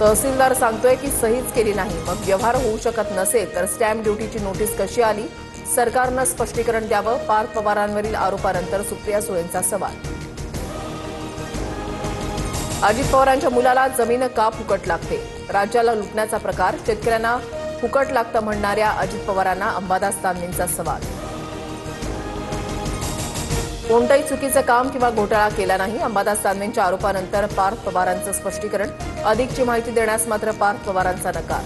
तहसीलदार सांगतोय की सहीच केली नाही, मग व्यवहार होऊ शकत नसेल तर स्टॅम्प ड्युटीची नोटीस कशी आली? सरकारनं स्पष्टीकरण द्यावं. पार्थ पवारांवरील आरोपानंतर सुप्रिया सुळेंचा सवाल. अजित पवारांच्या मुलाला जमीन का फुकट लागते? राज्याला लुटण्याचा प्रकार. शेतकऱ्यांना फुकट लागतं म्हणणाऱ्या अजित पवारांना अंबादास दानवेंचा सवाल. कोणतंही चुकीचं काम किंवा घोटाळा केला नाही. अंबादास दानवेंच्या आरोपानंतर पार्थ पवारांचं स्पष्टीकरण. अधिकची माहिती देण्यास मात्र पार्थ पवारांचा नकार.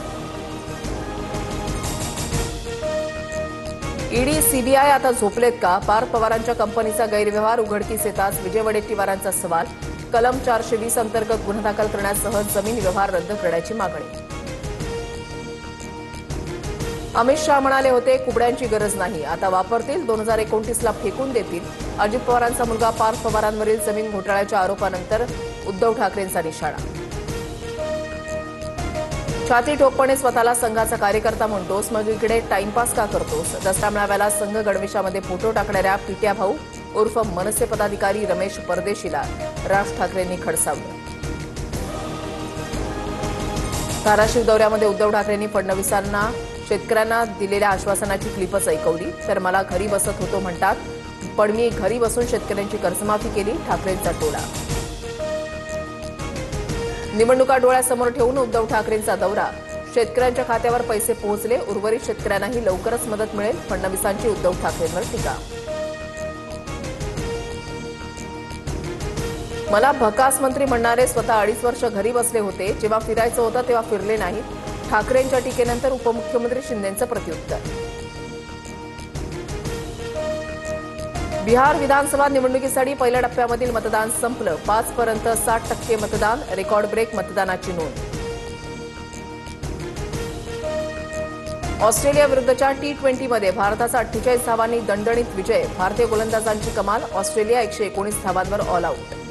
ईडी सीबीआय आता झोपलेत का? पार्थ पवारांच्या कंपनीचा गैरव्यवहार उघडकीस येताच विजय वडेट्टीवारांचा सवाल. कलम 420 अंतर्गत गुन्हा दाखल करण्यासह जमीन व्यवहार रद्द करण्याची मागणी. अमित शहा म्हणाले होते, कुबड्यांची गरज नाही, आता वापरतील, 2029ला फेकून देतील. अजित पवारांचा मुलगा पार्थ पवारांवरील जमीन घोटाळ्याच्या आरोपानंतर उद्धव ठाकरेंचा निशाणा. छाती ठोकपणे स्वतःला संघाचा कार्यकर्ता म्हणतोस, मग इकडे टाइमपास का करतोस? दसरा मेळाव्याला संघ गणवेशामध्ये फोटो टाकणाऱ्या पिट्या भाऊ उर्फ मनसे पदाधिकारी रमेश परदेशीला राज ठाकरेंनी खडसावलं. धाराशिव दौऱ्यामध्ये उद्धव ठाकरेंनी फडणवीसांना शेतकऱ्यांना दिलेल्या आश्वासनाची क्लिपच ऐकवली. तर मला घरी बसत होतो म्हणतात, पण मी घरी बसून शेतकऱ्यांची कर्जमाफी केली, ठाकरेंचा टोला. निवडणुका डोळ्यासमोर ठेवून उद्धव ठाकरेंचा दौरा. शेतकऱ्यांच्या खात्यावर पैसे पोहोचले, उर्वरित शेतकऱ्यांनाही लवकरच मदत मिळेल, फडणवीसांची उद्धव ठाकरेंवर टीका. मला भकास मंत्री म्हणणारे स्वतः 2.5 वर्ष घरी बसले होते, जेव्हा फिरायचं होतं तेव्हा फिरले नाहीत. ठाकरेंच्या टीकेनंतर उपमुख्यमंत्री शिंदेंचं प्रत्युत्तर. बिहार विधानसभा निवडणुकीसाठी पहिल्या टप्प्यामधील मतदान संपलं. 5 पर्यंत 60% मतदान, रेकॉर्ड ब्रेक मतदानाची नोंद. ऑस्ट्रेलिया विरुद्धच्या T20मध्ये भारताचा 48 धावांनी दणदणीत विजय. भारतीय गोलंदाजांची कमाल. ऑस्ट्रेलिया 119 धावांवर ऑल आऊट.